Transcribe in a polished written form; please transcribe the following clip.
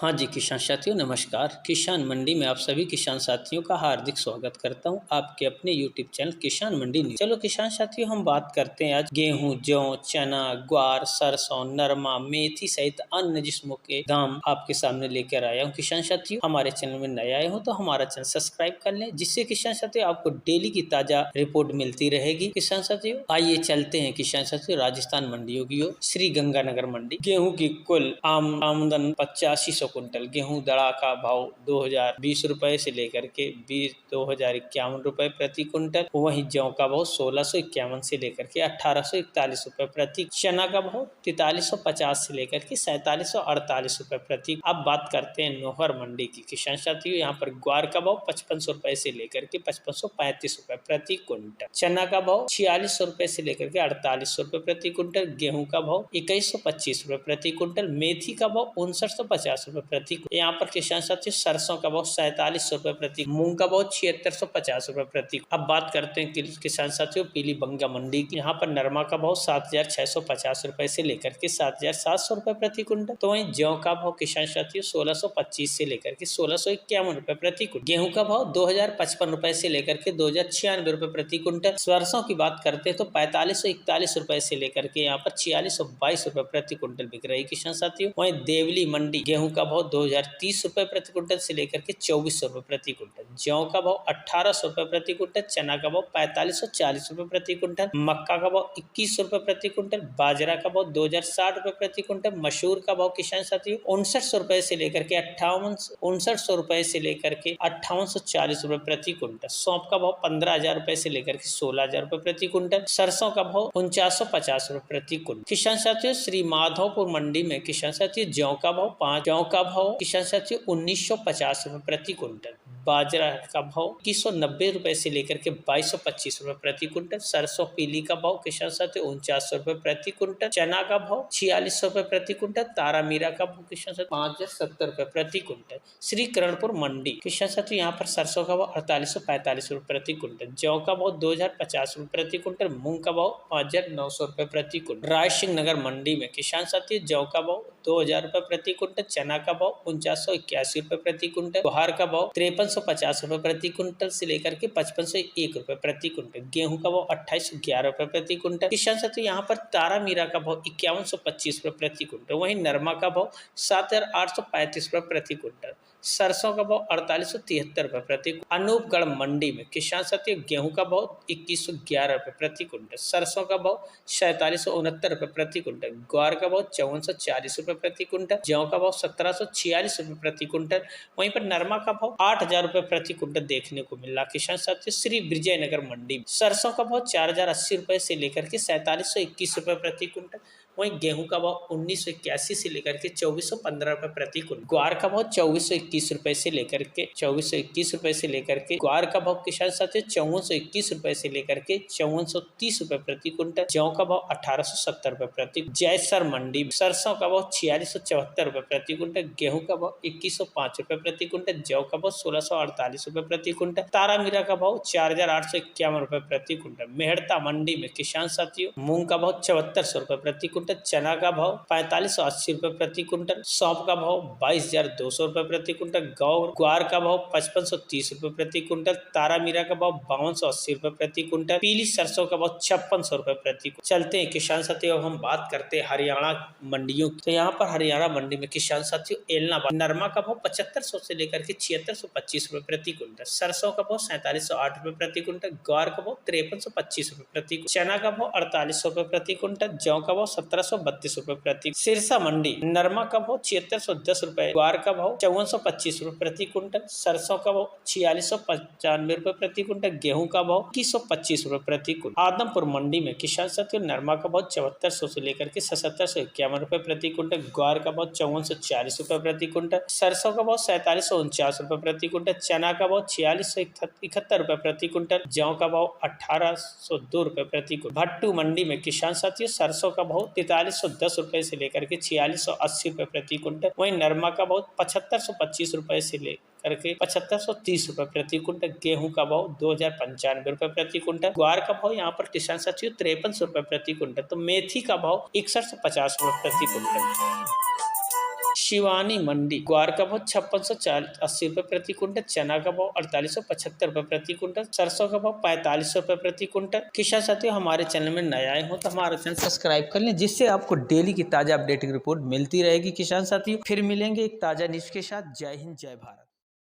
हाँ जी, किसान साथियों नमस्कार। किसान मंडी में आप सभी किसान साथियों का हार्दिक स्वागत करता हूँ आपके अपने यूट्यूब चैनल किसान मंडी न्यूज। चलो किसान साथियों हम बात करते हैं आज गेहूं, जौ, चना, ग्वार, सरसों, नरमा, मेथी सहित अन्य किस्मों के दाम आपके सामने लेकर आया हूँ। किसान साथियों हमारे चैनल में नए आए हो तो हमारा चैनल सब्सक्राइब कर लें, जिससे किसान साथियों आपको डेली की ताजा रिपोर्ट मिलती रहेगी। किसान साथियों आइए चलते हैं किसान साथियों राजस्थान मंडियों की ओर। श्री गंगानगर मंडी गेहूं की कुल आमदन 8500 कुंटल। गेहूं दड़ा का भाव 2020 रुपए से लेकर के 2051 रुपए प्रति कुंटल। वहीं जौ का भाव 1651 से लेकर के 1841 रुपए प्रति। चना का भाव 4350 से लेकर के 4748 रुपए प्रति। अब बात करते हैं नौहर मंडी की किसान साथियों। यहाँ पर ग्वार का भाव 5500 रुपए से लेकर के 5535 रुपए प्रति कुंटल। चना का भाव 4600 रुपए से लेकर के 4800 रुपए प्रति कुंटल। गेहूं का भाव 2125 रुपए प्रति कुंटल। मेथी का भाव 5950 रुपए प्रति। यहाँ पर किसान साथियों सरसों का भाव 4700 रुपए प्रति। मूंग का भाव 7650 रुपए प्रति। अब बात करते हैं किसान साथियों पीली बंगा मंडी की। यहाँ पर नरमा का भाव 7650 रुपए से लेकर के 7700 रुपए प्रति कुंटल। तो वहीं जौ का भाव किसान साथियों 1625 से लेकर के 1651 रुपए प्रति कुंटल। गेहूं का भाव 2055 रुपए से लेकर के 2096 रुपए प्रति कुंटल। सरसों की बात करते हैं तो 4541 रुपए से लेकर के यहाँ पर 4622 रुपए प्रति कुंटल बिक रही किसान साथियों। वहीं देवली मंडी गेहूं का भाव 2030 रुपए प्रति कुंटल से लेकर के 2400 रुपए प्रति कुंटल। जौ का भाव 1800 रुपए प्रति कुंटल। चना का भाव 4540 रुपए प्रति कुंटल। मक्का का भाव 2100 रुपए प्रति कुंटल। बाजरा का भाव 2060 रुपए प्रति कुंटल। मसूर का भाव किसान साथियों 5900 रुपए से लेकर के 5900 रुपए से लेकर के 5840 रुपए प्रति कुंटल। सौंफ का भाव 15000 रुपए से लेकर के 16000 रुपए प्रति कुंटल। सरसों का भाव 4950 रुपए प्रति कुंटल। किसान साथियों श्री माधोपुर मंडी में किसान साथियों जौ का भाव किसान साथियों 1950 रुपए प्रति कुंटल। बाजरा का भाव 2190 रुपए से लेकर के 2225 रुपए प्रति कुंटल। सरसों पीली का भाव किसान साथियों 4900 रुपए प्रति कुंटल। चना का भाव 4600 रुपए प्रति कुंटल। तारा मीरा का भाव किसान साथियों 5070 रुपए प्रति कुंटल। श्री करणपुर मंडी किसान साथियों यहाँ पर सरसों का भाव 4845 रुपए प्रति कुंटल। जौ का भाव 2050 रुपए प्रति कुंटल। मूंग का भाव 5900 रुपए प्रति कुंटल। राय सिंह नगर मंडी में किसान साथियों जौ का भाव 2000 रुपए प्रति कुंटल। चना का भाव 4981 रुपए प्रति कुंटल। गुहार का भाव 5350 रुपए प्रति कुंटल से लेकर के 5501 रुपए प्रति कुंटल। गेहूं का भाव 2811 रुपए प्रति कुंटल। किसान साथियों यहाँ पर तारा मीरा का भाव 5125 रुपए प्रति कुंटल। वहीं नरमा का भाव 7835 रुपए प्रति कुंटल। सरसों का भाव 4873 रुपए प्रति। अनूपगढ़ मंडी में किसान साथियों गेहूं का भाव 2111 रुपए प्रति कुंटल। सरसों का भाव 4769 रुपए प्रति कुंटल। ग्वार का भाव 5440 रुपए प्रति कुंटल। जौ का भाव 1746 रुपए प्रति कुंटल। वहीं पर नरमा का भाव 8000 रुपए प्रति कुंटल देखने को मिल रहा किसान साथियों श्री विजयनगर मंडी में। सरसों का भाव 4080 रुपए से लेकर के 4721 रुपए प्रति कुंटल। वहीं गेहूं का भाव 1981 से लेकर के 2415 रुपए प्रति कुंटल। ग्वार का भाव 2421 रुपए से लेकर के 2421 रुपए से लेकर के ग्वार का भाव किसान साथियों 5421 रुपए से लेकर के 5430 रुपए प्रति कुंटल। जौ का भाव 1870 रुपए प्रति। जयसर मंडी सरसों का भाव 4674 रुपए प्रति कुंटल। गेहूं का भाव 2105 रुपए प्रति कुंटल। जौ का भाव 1648 रुपए प्रति कुंटल। तारा मीरा का भाव 4851 रुपए प्रति कुंटल। मेहरता मंडी में किसान साथियों मूंग का भाव 7400 रुपए प्रति कुंटल। चना का भाव 4580 रुपए प्रति कुंटल। सौंफ का भाव 22200 रुपए प्रति कुंटल। ग्वार का भाव 5530 रुपए प्रति कुंटल। तारा मीरा का भाव 5280 रुपए प्रति कुंटल। पीली सरसों का भाव 5600 रुपए प्रति कुंटल। चलते हैं किसान साथियों अब हम बात करते हैं हरियाणा मंडियों की। तो यहाँ पर हरियाणा मंडी में किसान साथियों एलनाबाद नरमा का भाव 7500 से लेकर के 7625 रुपए प्रति कुंटल। सरसों का भाव 4708 रुपए प्रति कुंटल। ग्वार का भाव 5325 रुपए प्रति कुंटल। चना का भाव 4800 रुपए प्रति कुंटल। जौ का भाव 1732 रुपए प्रति। सिरसा मंडी नरमा का भाव 7610 रुपए। ग्वार का भाव 5425 रुपए प्रति कुंटल। सरसों का भाव 4695 रुपए प्रति कुंटल। गेहूं का भाव 2125 रुपए प्रति कुंटल। आदमपुर मंडी में किसान साथियों नरमा का भाव 7400 से लेकर के 7751 रुपए प्रति कुंटल। ग्वार का भाव 5440 रुपए प्रति कुंटल। सरसों का भाव 4749 रुपए प्रति कुंटल। चना का भाव 4671 रुपए प्रति कुंटल। जौ का भाव 1802 रुपए प्रति कुंटल। भट्टू मंडी में किसान साथियों सरसों का भाव 4310 रुपए से लेकर के 4680 रुपए प्रति कुंटल। वहीं नरमा का भाव 7525 रुपए से लेकर के 7530 रुपए प्रति कुंटल। गेहूं का भाव 2095 रुपए प्रति कुंटल। ग्वार का भाव यहाँ पर किसान साथियों 5300 रुपए प्रति कुंटल। तो मेथी का भाव 6150 रुपए प्रति कुंटल। शिवानी मंडी। ग्वार का भाव 5680 रुपए प्रति कुंटल, चना का भाव 4875 रुपए प्रति कुंटल, सरसों का भाव 4500 रुपए प्रति कुंटल। किसान साथियों, हमारे चैनल में नए आए हो तो हमारा चैनल सब्सक्राइब कर लें, जिससे आपको डेली की ताजा अपडेट की रिपोर्ट मिलती रहेगी। किसान साथियों, फिर मिलेंगे एक ताजा न्यूज के साथ। जय हिंद, जय भारत।